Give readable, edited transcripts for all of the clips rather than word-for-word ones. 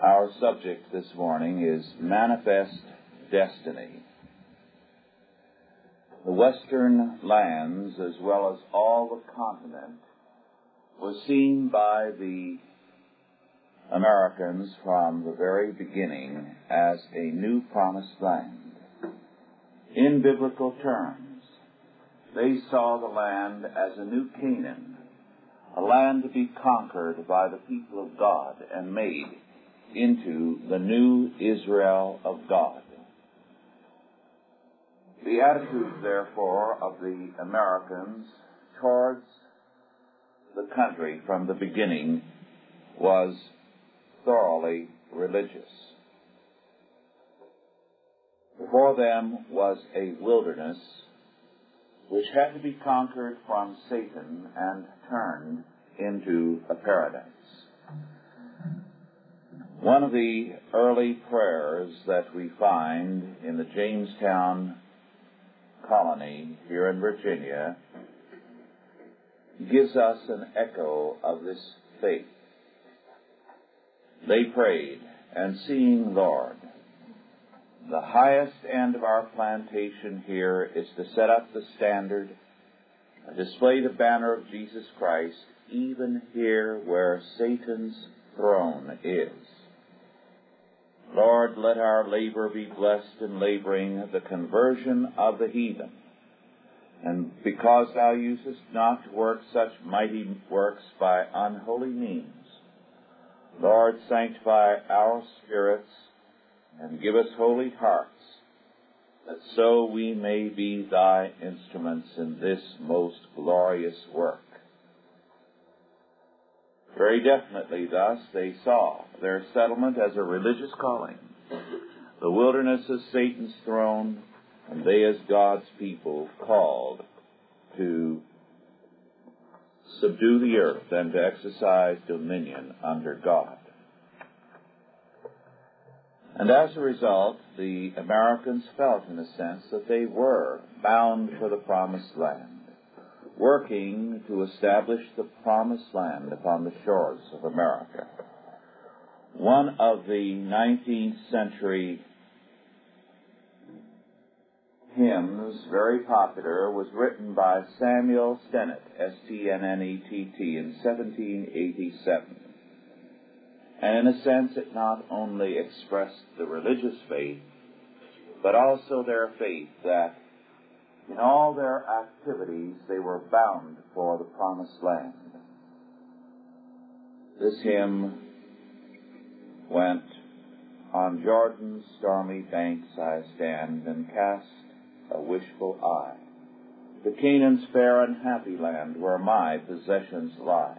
Our subject this morning is Manifest Destiny. The western lands, as well as all the continent, was seen by the Americans from the very beginning as a new promised land. In biblical terms, they saw the land as a new Canaan, a land to be conquered by the people of God and made into the new Israel of God. The attitude, therefore, of the Americans towards the country from the beginning was thoroughly religious. Before them was a wilderness which had to be conquered from Satan and turned into a paradise. One of the early prayers that we find in the Jamestown colony here in Virginia gives us an echo of this faith. They prayed, and seeing, Lord, the highest end of our plantation here is to set up the standard and display the banner of Jesus Christ, even here where Satan's throne is. Lord, let our labor be blessed in laboring the conversion of the heathen. And because thou usest not to work such mighty works by unholy means, Lord, sanctify our spirits and give us holy hearts, that so we may be thy instruments in this most glorious work. Very definitely thus they saw their settlement as a religious calling, the wilderness as Satan's throne, and they as God's people called to subdue the earth and to exercise dominion under God. And as a result, the Americans felt, in a sense, that they were bound for the promised land, working to establish the promised land upon the shores of America. One of the 19th century hymns, very popular, was written by Samuel Stennett, S-T-N-N-E-T-T, in 1787. And in a sense, it not only expressed the religious faith, but also their faith that in all their activities they were bound for the promised land. This hymn went, "On Jordan's stormy banks I stand and cast a wishful eye to Canaan's fair and happy land where my possessions lie.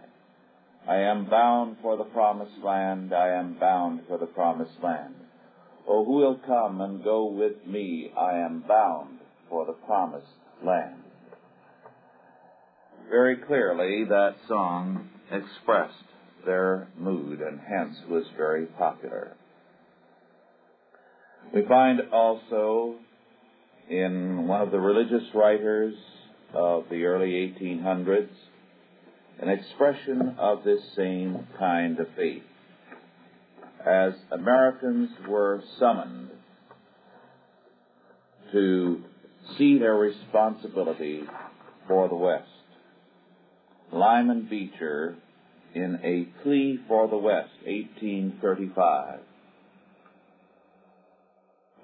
I am bound for the promised land, I am bound for the promised land. Oh, who will come and go with me? I am bound for the promised land." Very clearly, that song expressed their mood and hence was very popular. We find also in one of the religious writers of the early 1800s an expression of this same kind of faith. As Americans were summoned to see their responsibility for the West, Lyman Beecher, in A Plea for the West, 1835,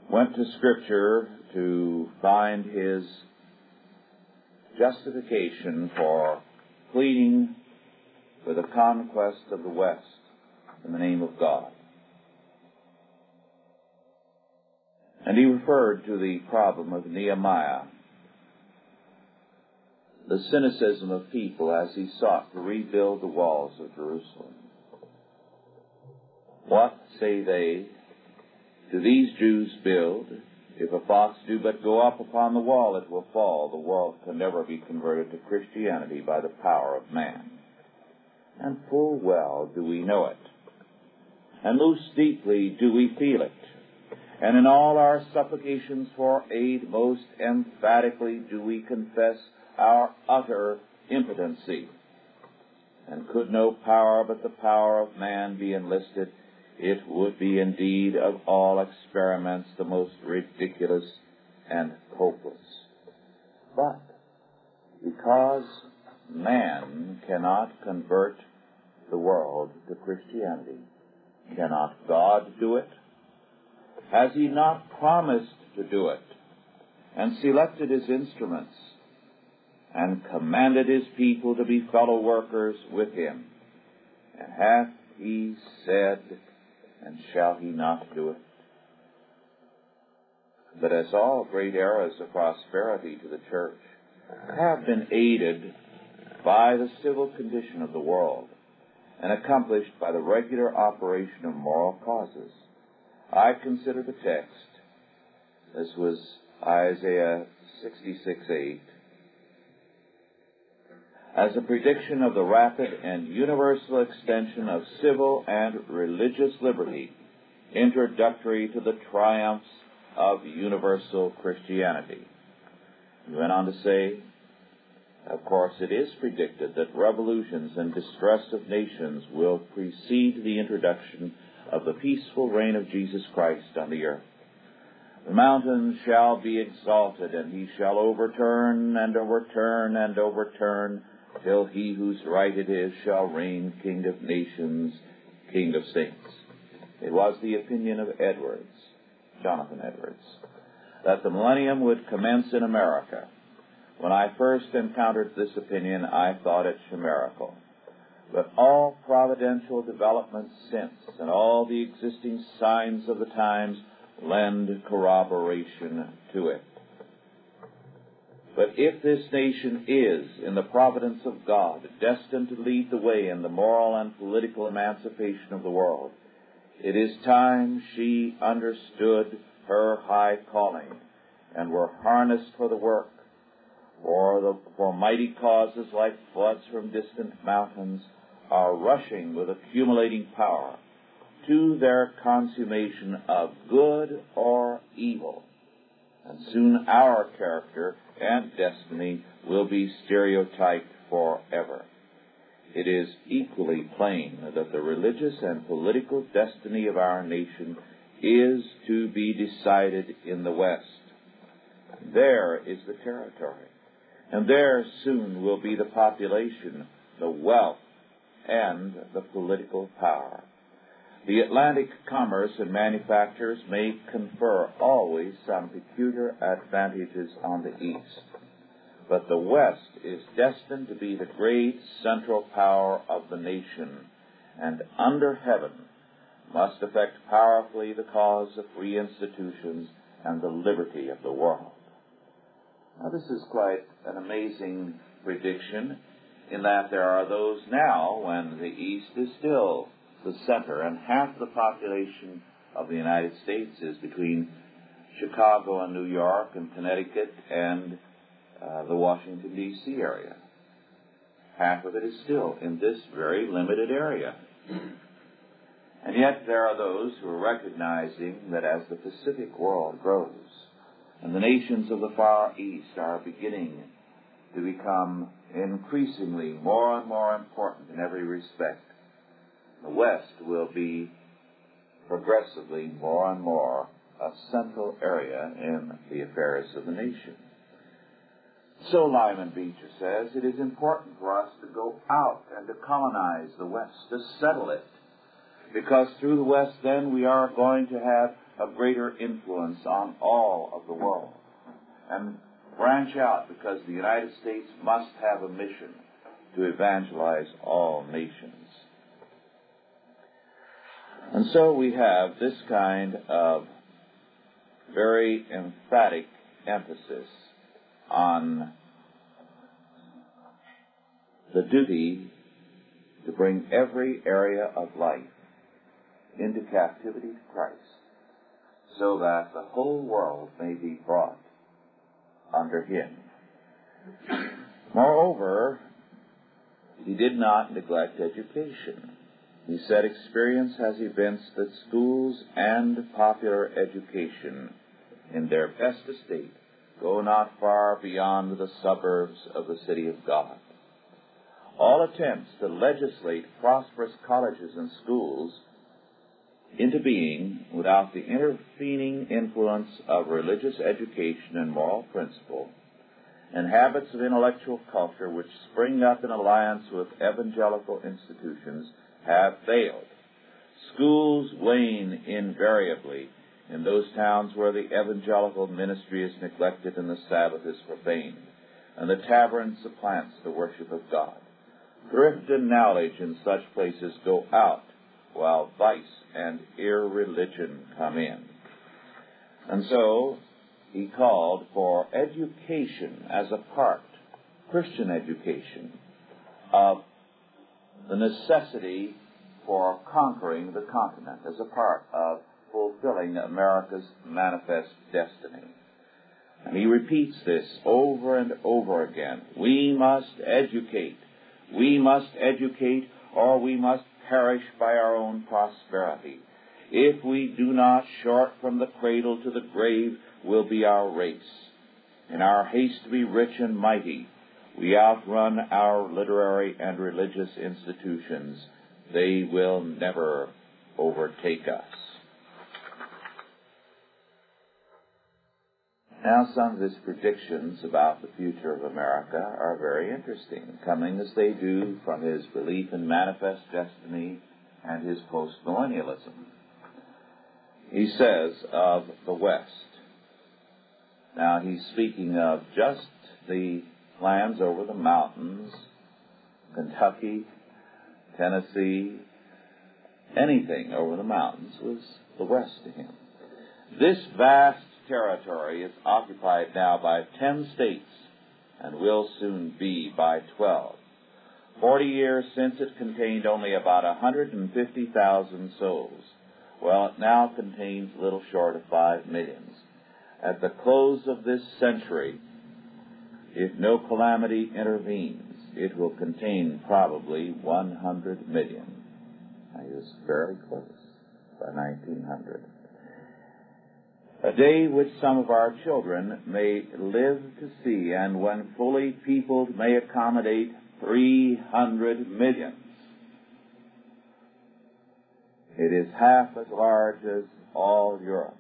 went to Scripture to find his justification for pleading for the conquest of the West in the name of God. And he referred to the problem of Nehemiah, the cynicism of people as he sought to rebuild the walls of Jerusalem. What, say they, do these Jews build? If a fox do but go up upon the wall, it will fall. The wall can never be converted to Christianity by the power of man. And full well do we know it. And most deeply do we feel it. And in all our supplications for aid, most emphatically do we confess our utter impotency. And could no power but the power of man be enlisted, it would be indeed of all experiments the most ridiculous and hopeless. But because man cannot convert the world to Christianity, cannot God do it? Has he not promised to do it, and selected his instruments, and commanded his people to be fellow workers with him? And hath he said, and shall he not do it? But as all great eras of prosperity to the church have been aided by the civil condition of the world and accomplished by the regular operation of moral causes, I consider the text, this was Isaiah 66:8, as a prediction of the rapid and universal extension of civil and religious liberty, introductory to the triumphs of universal Christianity. He went on to say, of course, it is predicted that revolutions and distress of nations will precede the introduction of the peaceful reign of Jesus Christ on the earth. The mountains shall be exalted, and he shall overturn and overturn and overturn, till he whose right it is shall reign King of nations, King of saints. It was the opinion of Jonathan Edwards, that the millennium would commence in America. When I first encountered this opinion, I thought it chimerical. But all providential developments since, and all the existing signs of the times, lend corroboration to it. But if this nation is, in the providence of God, destined to lead the way in the moral and political emancipation of the world, it is time she understood her high calling and were harnessed for the work. For mighty causes like floods from distant mountains are rushing with accumulating power to their consummation of good or evil. And soon our character and destiny will be stereotyped forever. It is equally plain that the religious and political destiny of our nation is to be decided in the West. There is the territory, and there soon will be the population, the wealth, and the political power. The Atlantic commerce and manufactures may confer always some peculiar advantages on the East, but the West is destined to be the great central power of the nation, and under heaven must affect powerfully the cause of free institutions and the liberty of the world. Now, this is quite an amazing prediction, in that there are those now, when the East is still the center, and half the population of the United States is between Chicago and New York and Connecticut and the Washington, D.C. area. Half of it is still in this very limited area. And yet there are those who are recognizing that as the Pacific world grows, and the nations of the Far East are beginning to become increasingly more and more important in every respect, the West will be progressively more and more a central area in the affairs of the nation. So Lyman Beecher says, it is important for us to go out and to colonize the West, to settle it, because through the West then we are going to have a greater influence on all of the world, and branch out, because the United States must have a mission to evangelize all nations. And so we have this kind of very emphatic emphasis on the duty to bring every area of life into captivity to Christ, so that the whole world may be brought under Him. Moreover, he did not neglect education. He said experience has evinced that schools and popular education in their best estate go not far beyond the suburbs of the city of God. All attempts to legislate prosperous colleges and schools into being without the intervening influence of religious education and moral principle, and habits of intellectual culture which spring up in alliance with evangelical institutions have failed. Schools wane invariably in those towns where the evangelical ministry is neglected and the Sabbath is profaned, and the tavern supplants the worship of God. Thrift and knowledge in such places go out, while vice and irreligion come in. And so he called for education as a part, Christian education, of the necessity for conquering the continent as a part of fulfilling America's manifest destiny. And he repeats this over and over again. We must educate. We must educate, or we must perish by our own prosperity. If we do not, short from the cradle to the grave will be our race. In our haste to be rich and mighty, we outrun our literary and religious institutions. They will never overtake us. Now, some of his predictions about the future of America are very interesting, coming as they do from his belief in manifest destiny and his postmillennialism. He says of the West, now he's speaking of just the lands over the mountains, Kentucky, Tennessee, anything over the mountains was the West to him. This vast territory is occupied now by 10 states and will soon be by 12. 40 years since it contained only about 150,000 souls. Well, it now contains little short of 5 million. At the close of this century, if no calamity intervenes, it will contain probably 100 million. I was fairly close by 1900. A day which some of our children may live to see, and when fully peopled may accommodate 300 millions. It is half as large as all Europe,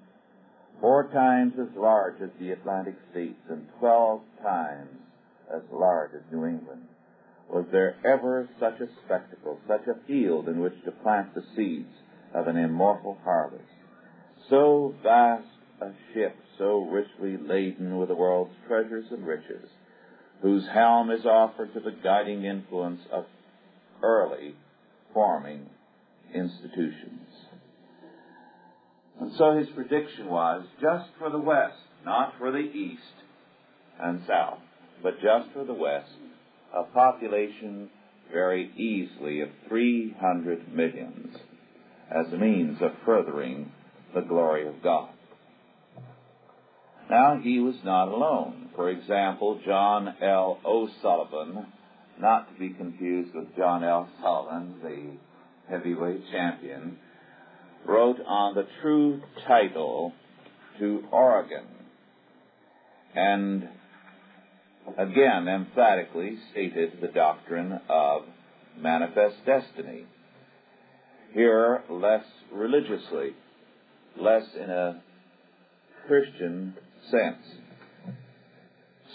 4 times as large as the Atlantic states, and 12 times as large as New England. Was there ever such a spectacle, such a field in which to plant the seeds of an immortal harvest? So vast a ship, so richly laden with the world's treasures and riches, whose helm is offered to the guiding influence of early forming institutions. And so his prediction was, just for the West, not for the East and South, but just for the West, a population very easily of 300 millions as a means of furthering the glory of God. Now, he was not alone. For example, John L. O'Sullivan, not to be confused with John L. Sullivan, the heavyweight champion, wrote on the true title to Oregon, and again emphatically stated the doctrine of manifest destiny. Here, less religiously, less in a Christian sense.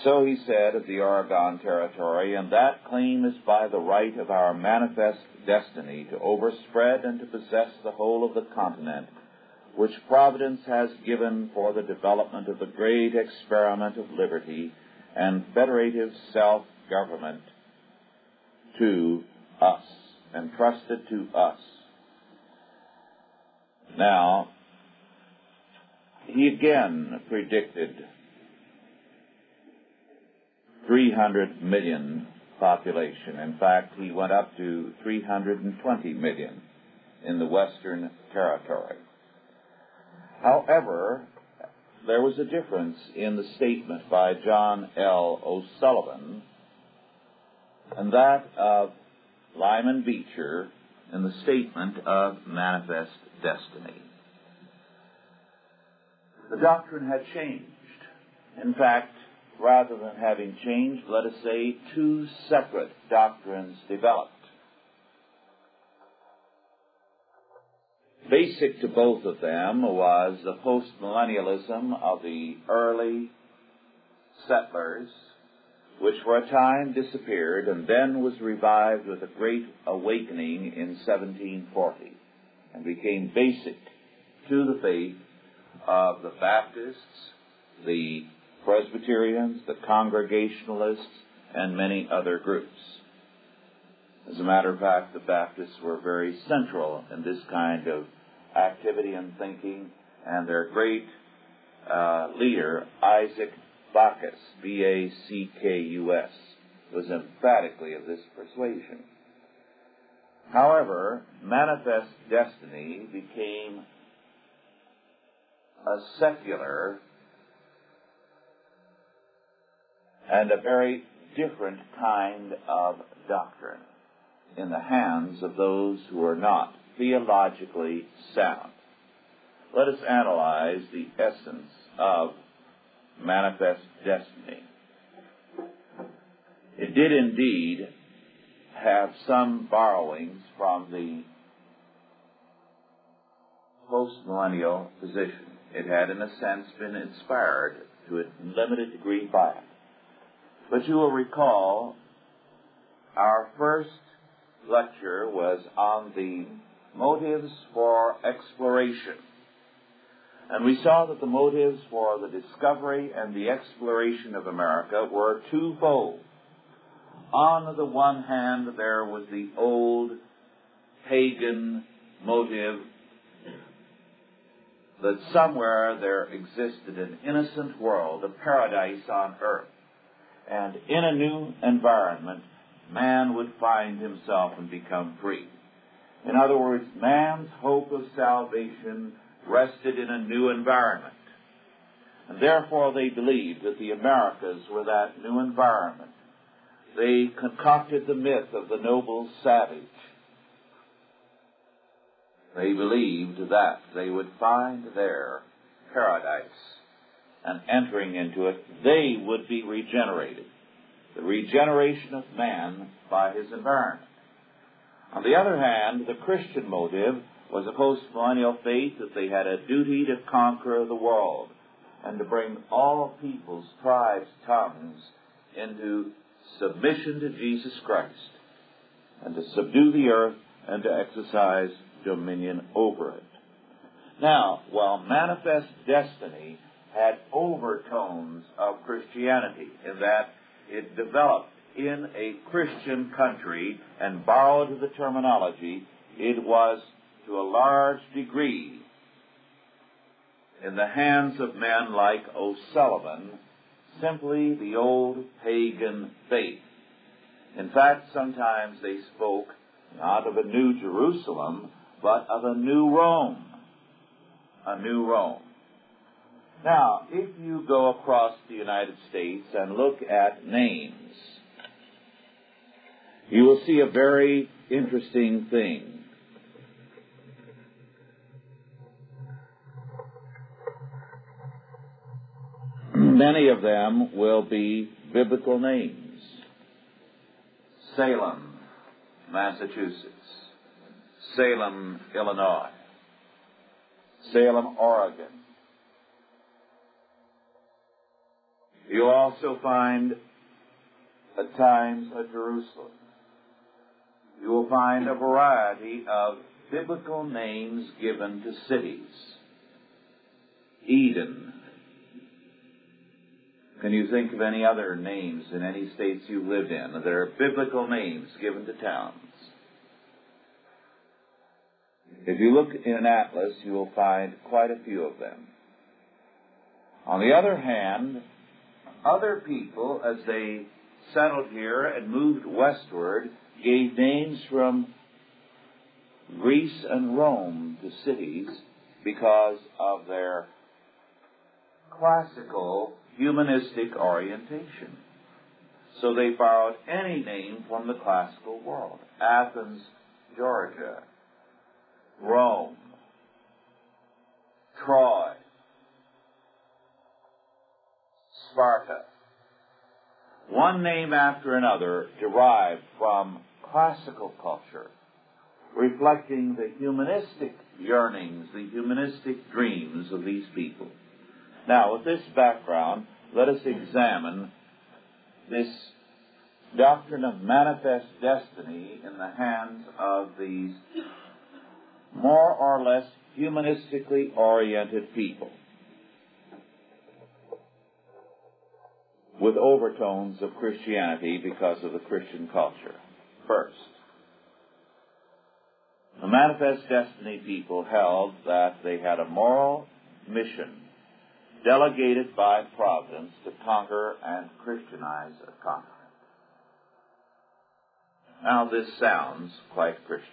So he said of the Oregon Territory, and that claim is by the right of our manifest destiny to overspread and to possess the whole of the continent, which Providence has given for the development of the great experiment of liberty and federative self-government to us, entrusted to us. Now, he again predicted 300 million population. In fact, he went up to 320 million in the Western Territory. However, there was a difference in the statement by John L. O'Sullivan and that of Lyman Beecher in the statement of manifest destiny. The doctrine had changed. In fact, rather than having changed, let us say 2 separate doctrines developed. Basic to both of them was the postmillennialism of the early settlers, which for a time disappeared and then was revived with a great awakening in 1740 and became basic to the faith of the Baptists, the Presbyterians, the Congregationalists, and many other groups. As a matter of fact, the Baptists were very central in this kind of activity and thinking, and their great leader, Isaac Backus, Backus, was emphatically of this persuasion. However, Manifest Destiny became a secular and a very different kind of doctrine in the hands of those who are not theologically sound. Let us analyze the essence of Manifest Destiny. It did indeed have some borrowings from the postmillennial position. It had, in a sense, been inspired to a limited degree by it. But you will recall our first lecture was on the motives for exploration. And we saw that the motives for the discovery and the exploration of America were twofold. On the one hand, there was the old pagan motive that somewhere there existed an innocent world, a paradise on earth, and in a new environment, man would find himself and become free. In other words, man's hope of salvation rested in a new environment. And therefore they believed that the Americas were that new environment. They concocted the myth of the noble savage. They believed that they would find there paradise, and entering into it, they would be regenerated. The regeneration of man by his environment. On the other hand, the Christian motive was a postmillennial faith that they had a duty to conquer the world and to bring all peoples, tribes, tongues into submission to Jesus Christ and to subdue the earth and to exercise dominion over it. Now, while Manifest Destiny had overtones of Christianity in that it developed in a Christian country and borrowed the terminology, it was to a large degree in the hands of men like O'Sullivan simply the old pagan faith. In fact, sometimes they spoke not of a new Jerusalem, but of a new Rome. A new Rome. Now, if you go across the United States and look at names, you will see a very interesting thing. Many of them will be biblical names. Salem, Massachusetts. Salem, Illinois. Salem, Oregon. You'll also find at times a Jerusalem. You will find a variety of biblical names given to cities. Eden. Can you think of any other names in any states you've lived in? There are biblical names given to towns. If you look in an atlas, you will find quite a few of them. On the other hand, other people, as they settled here and moved westward, gave names from Greece and Rome to cities because of their classical humanistic orientation. So they borrowed any name from the classical world. Athens, Georgia. Rome. Troy. Sparta. One name after another derived from classical culture, reflecting the humanistic yearnings, the humanistic dreams of these people. Now, with this background, let us examine this doctrine of manifest destiny in the hands of these more or less humanistically oriented people, with overtones of Christianity because of the Christian culture. First, the manifest destiny people held that they had a moral mission delegated by providence to conquer and Christianize a continent. Now, this sounds quite Christian.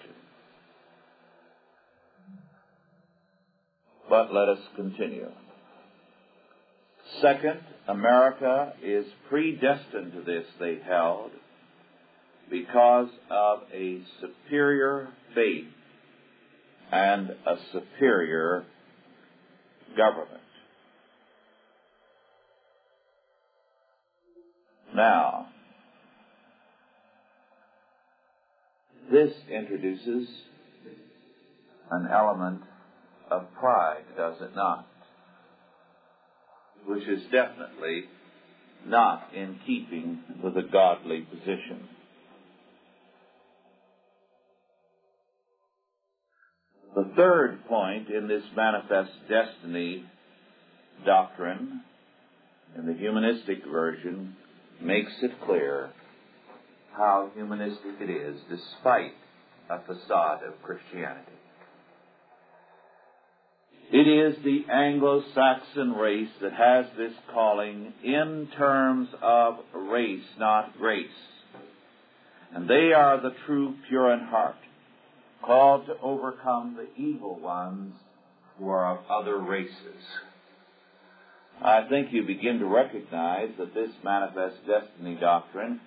But let us continue. Second, America is predestined to this, they held, because of a superior faith and a superior government. Now, this introduces an element of pride, does it not? Which is definitely not in keeping with a godly position. The third point in this manifest destiny doctrine, in the humanistic version, makes it clear how humanistic it is despite a facade of Christianity. It is the Anglo-Saxon race that has this calling in terms of race, not grace. And they are the true pure in heart, called to overcome the evil ones who are of other races. I think you begin to recognize that this manifest destiny doctrine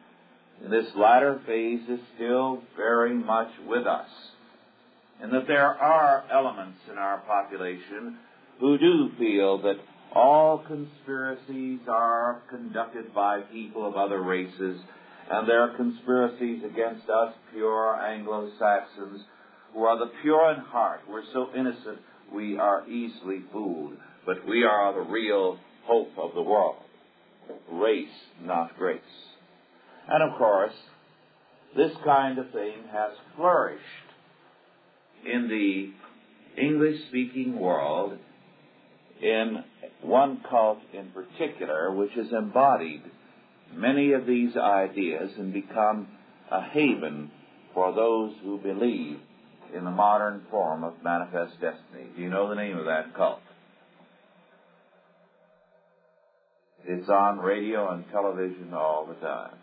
in this latter phase is still very much with us, and that there are elements in our population who do feel that all conspiracies are conducted by people of other races, and there are conspiracies against us pure Anglo-Saxons who are the pure in heart. We're so innocent we are easily fooled, but we are the real hope of the world. Race, not grace. And of course, this kind of thing has flourished in the English-speaking world in one cult in particular, which has embodied many of these ideas and become a haven for those who believe in the modern form of manifest destiny. Do you know the name of that cult? It's on radio and television all the time.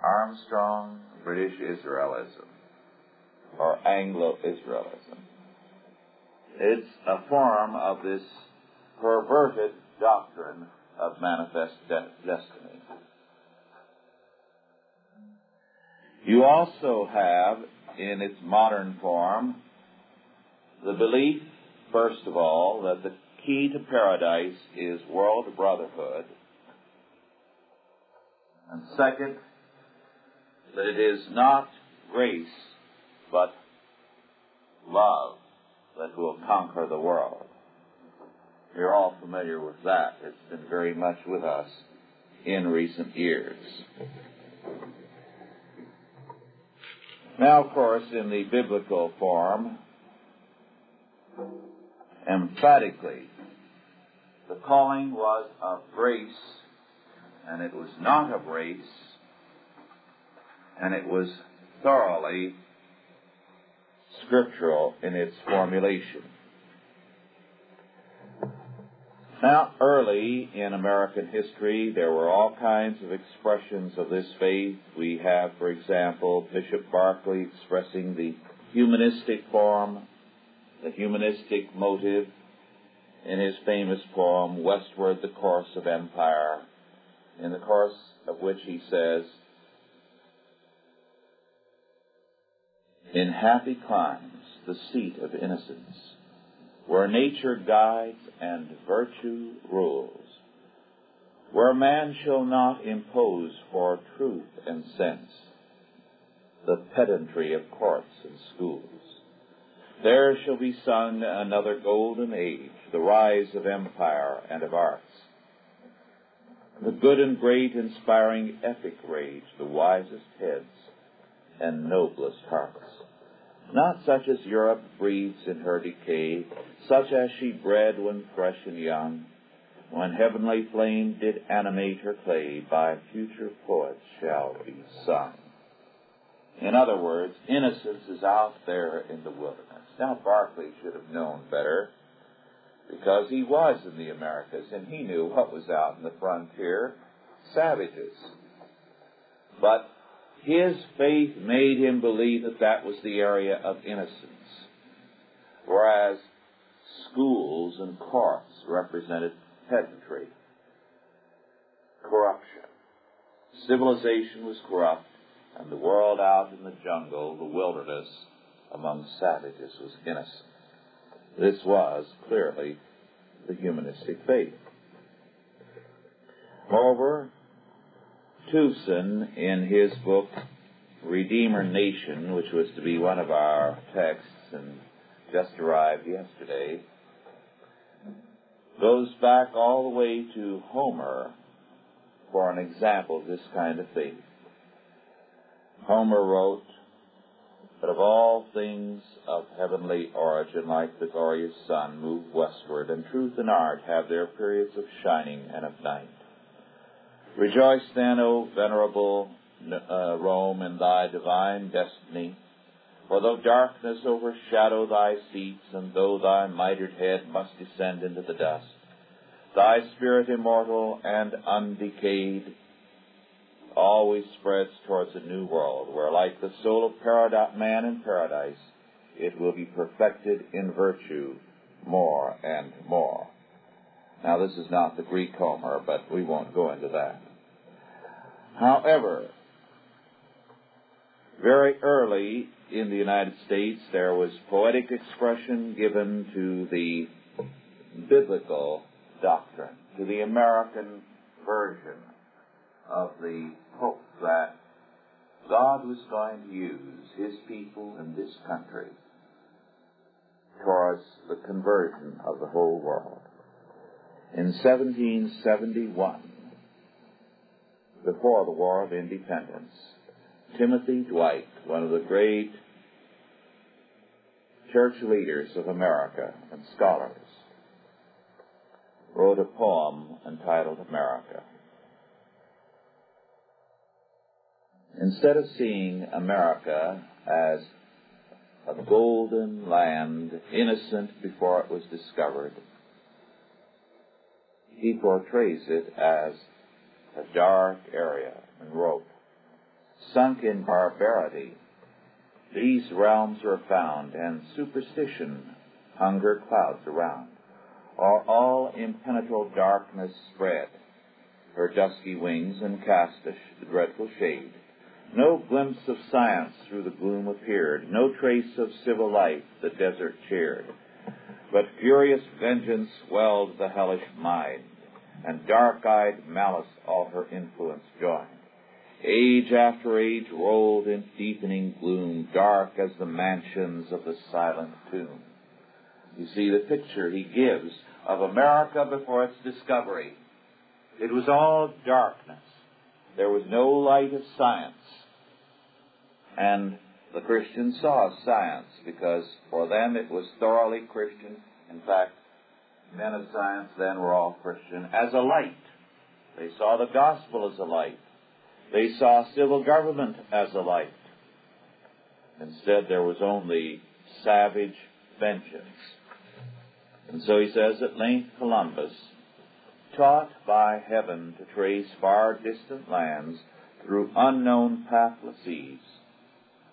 Armstrong British Israelism, or Anglo-Israelism. It's a form of this perverted doctrine of manifest destiny. You also have, in its modern form, the belief, first of all, that the key to paradise is world brotherhood, and second, that it is not grace, but love that will conquer the world. You're all familiar with that. It's been very much with us in recent years. Now, of course, in the biblical form, emphatically, the calling was of grace, and it was not of race, and it was thoroughly scriptural in its formulation. Now, early in American history, there were all kinds of expressions of this faith. We have, for example, Bishop Berkeley expressing the humanistic form, the humanistic motive, in his famous poem, Westward the Course of Empire, in the course of which he says, "In happy climes, the seat of innocence, where nature guides and virtue rules, where man shall not impose for truth and sense, the pedantry of courts and schools. There shall be sung another golden age, the rise of empire and of arts. The good and great inspiring epic rage, the wisest heads and noblest hearts. Not such as Europe breeds in her decay, such as she bred when fresh and young, when heavenly flame did animate her clay, by future poets shall be sung. In other words, innocence is out there in the wilderness. Now, Berkeley should have known better, because he was in the Americas, and he knew what was out in the frontier: savages. But his faith made him believe that that was the area of innocence, whereas schools and courts represented pedantry, corruption. Civilization was corrupt, and the world out in the jungle, the wilderness, among savages was innocent. This was clearly the humanistic faith. Moreover, Tewson, in his book Redeemer Nation, which was to be one of our texts and just arrived yesterday, goes back all the way to Homer for an example of this kind of faith. Homer wrote that of all things of heavenly origin, like the glorious sun, move westward, and truth and art have their periods of shining and of night. Rejoice then, O venerable Rome, in thy divine destiny, for though darkness overshadow thy seats, and though thy mitred head must descend into the dust, thy spirit immortal and undecayed always spreads towards a new world, where, like the soul of man in paradise, it will be perfected in virtue more and more. Now, this is not the Greek Homer, but we won't go into that. However, very early in the United States, there was poetic expression given to the biblical doctrine, to the American version of the hope that God was going to use his people in this country towards the conversion of the whole world. In 1771, before the War of Independence, Timothy Dwight, one of the great church leaders of America and scholars, wrote a poem entitled America. Instead of seeing America as a golden land, innocent before it was discovered, he portrays it as a dark area and wrote, "Sunk in barbarity, these realms are found, and superstition, hunger clouds around, or all impenetrable darkness spread her dusky wings and cast a dreadful shade. No glimpse of science through the gloom appeared, no trace of civil life the desert cheered. But furious vengeance swelled the hellish mind, and dark-eyed malice all her influence joined. Age after age rolled in deepening gloom, dark as the mansions of the silent tomb." You see the picture he gives of America before its discovery. It was all darkness. There was no light of science. And the Christians saw science because for them it was thoroughly Christian. In fact, men of science then were all Christian, as a light. They saw the gospel as a light. They saw civil government as a light. Instead, there was only savage vengeance. And so he says, at length Columbus, taught by heaven to trace far distant lands through unknown pathless seas,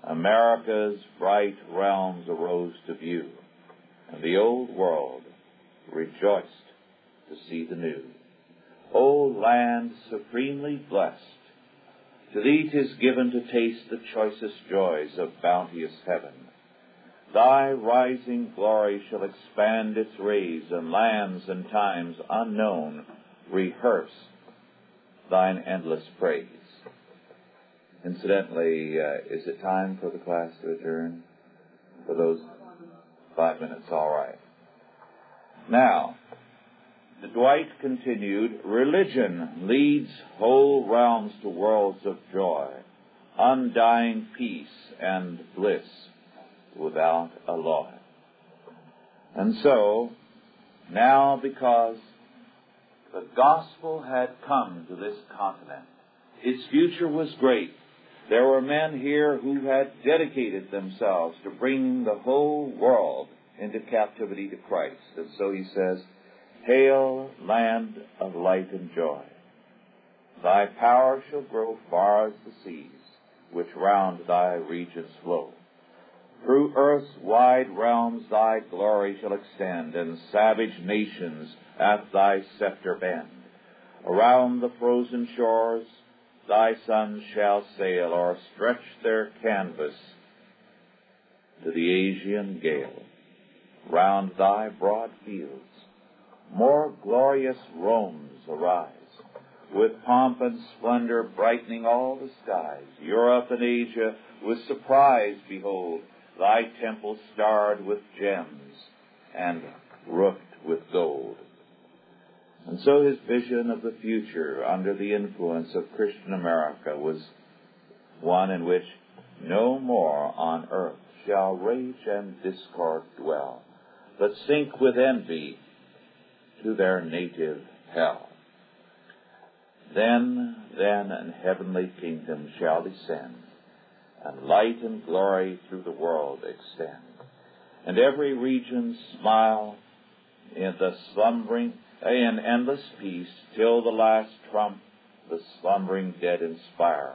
America's bright realms arose to view, and the old world rejoiced to see the new. O land supremely blessed, to thee 'tis given to taste the choicest joys of bounteous heaven. Thy rising glory shall expand its rays, and lands and times unknown rehearse thine endless praise. Incidentally, is it time for the class to adjourn? For those 5 minutes, all right. Now, Dwight continued, religion leads whole realms to worlds of joy, undying peace and bliss without alloy. And so, now because the gospel had come to this continent, its future was great. There were men here who had dedicated themselves to bringing the whole world into captivity to Christ. And so he says, hail, land of light and joy. Thy power shall grow far as the seas, which round thy regions flow. Through earth's wide realms thy glory shall extend, and savage nations at thy scepter bend. Around the frozen shores thy sons shall sail, or stretch their canvas to the Asian gale. Round thy broad fields more glorious Romes arise, with pomp and splendor brightening all the skies. Europe and Asia with surprise behold thy temple starred with gems and roofed with gold. And so his vision of the future under the influence of Christian America was one in which no more on earth shall rage and discord dwell, but sink with envy to their native hell. Then an heavenly kingdom shall descend, and light and glory through the world extend, and every region smile in endless peace, till the last trump the slumbering dead inspire,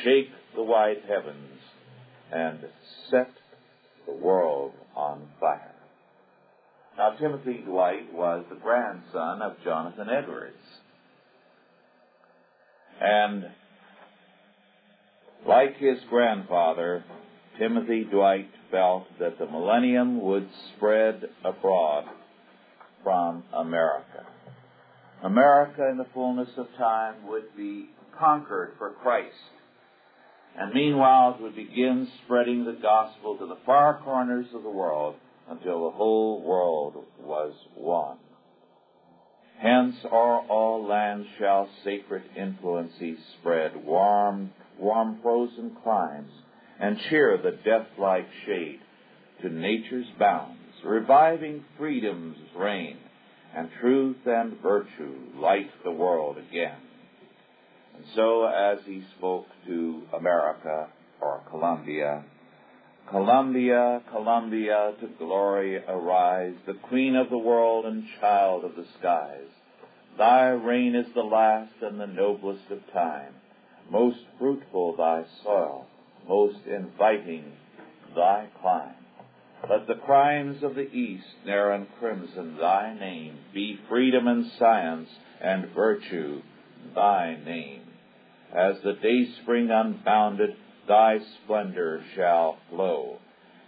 shake the wide heavens, and set the world on fire. Now, Timothy Dwight was the grandson of Jonathan Edwards. And like his grandfather, Timothy Dwight felt that the millennium would spread abroad from America. America, in the fullness of time, would be conquered for Christ. And meanwhile, it would begin spreading the gospel to the far corners of the world until the whole world was one. Hence o'er all lands shall sacred influences spread, warm frozen climes, and cheer the death-like shade to nature's bounds, reviving freedom's reign, and truth and virtue light the world again. And so as he spoke to America, or Columbia, Columbia, Columbia, to glory arise, the queen of the world and child of the skies. Thy reign is the last and the noblest of time. Most fruitful thy soil, most inviting thy clime. Let the crimes of the east ne'er uncrimson thy name, be freedom and science and virtue thy name. As the dayspring unbounded, thy splendor shall flow,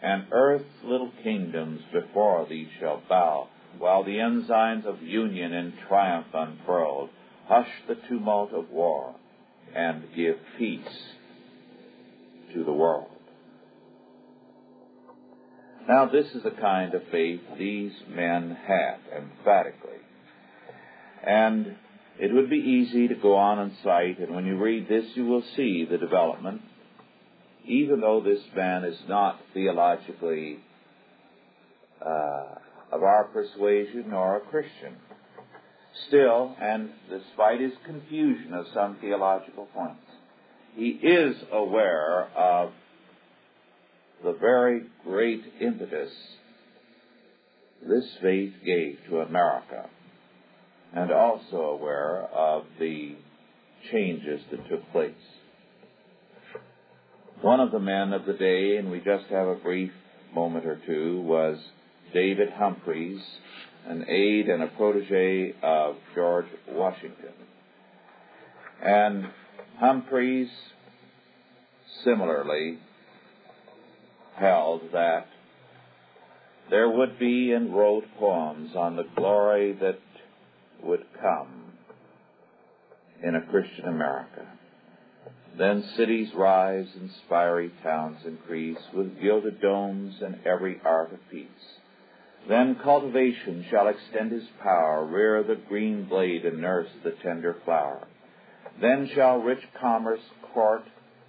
and earth's little kingdoms before thee shall bow, while the ensigns of union in triumph unfurled hush the tumult of war and give peace to the world. Now, this is the kind of faith these men had, emphatically. And it would be easy to go on and cite, and when you read this, you will see the development, even though this man is not theologically of our persuasion nor a Christian. Still, and despite his confusion of some theological points, he is aware of the very great impetus this faith gave to America, and also aware of the changes that took place. One of the men of the day, and we just have a brief moment or two, was David Humphreys, an aide and a protege of George Washington. And Humphreys similarly held that there would be and wrote poems on the glory that would come in a Christian America. Then cities rise and spiry towns increase, with gilded domes and every art of peace. Then cultivation shall extend his power, rear the green blade and nurse the tender flower. Then shall rich commerce court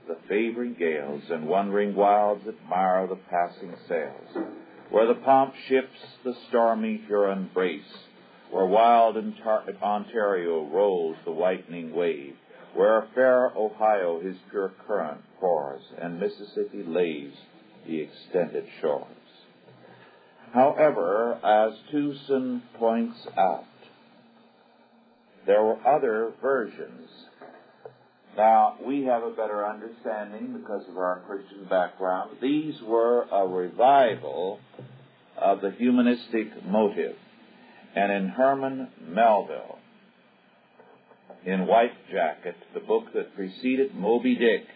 the favoring gales, and wondering wilds admire the passing sails. Where the pomp ships the stormy Huron brace, where wild Ontario rolls the whitening wave, where fair Ohio his pure current pours, and Mississippi laves the extended shores. However, as Tucson points out, there were other versions. Now, we have a better understanding because of our Christian background. These were a revival of the humanistic motive. And in Herman Melville, in White Jacket, the book that preceded Moby Dick,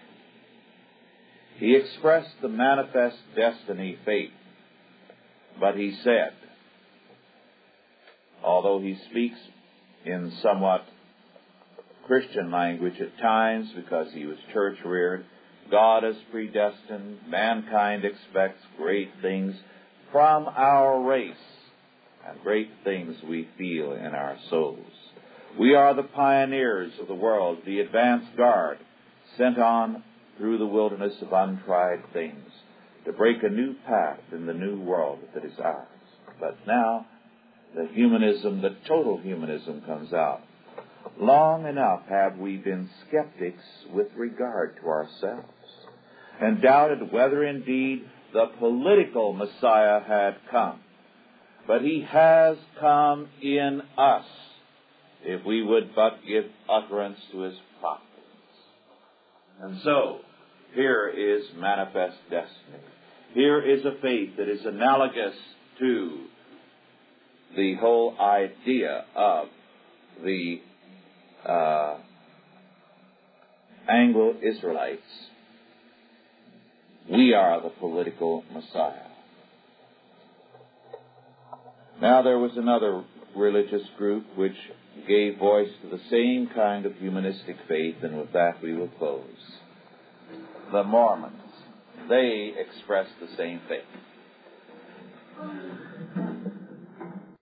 he expressed the manifest destiny faith. But he said, although he speaks in somewhat Christian language at times because he was church-reared, God is predestined, mankind expects great things from our race, and great things we feel in our souls. We are the pioneers of the world, the advance guard, sent on through the wilderness of untried things, to break a new path in the new world that is ours. But now, the humanism, the total humanism comes out. Long enough have we been skeptics with regard to ourselves, and doubted whether indeed the political Messiah had come. But he has come in us, if we would but give utterance to his prophets. And so, here is manifest destiny. Here is a faith that is analogous to the whole idea of the Anglo-Israelites. We are the political Messiah. Now there was another religious group which gave voice to the same kind of humanistic faith, and with that we will close. The Mormons. They expressed the same faith.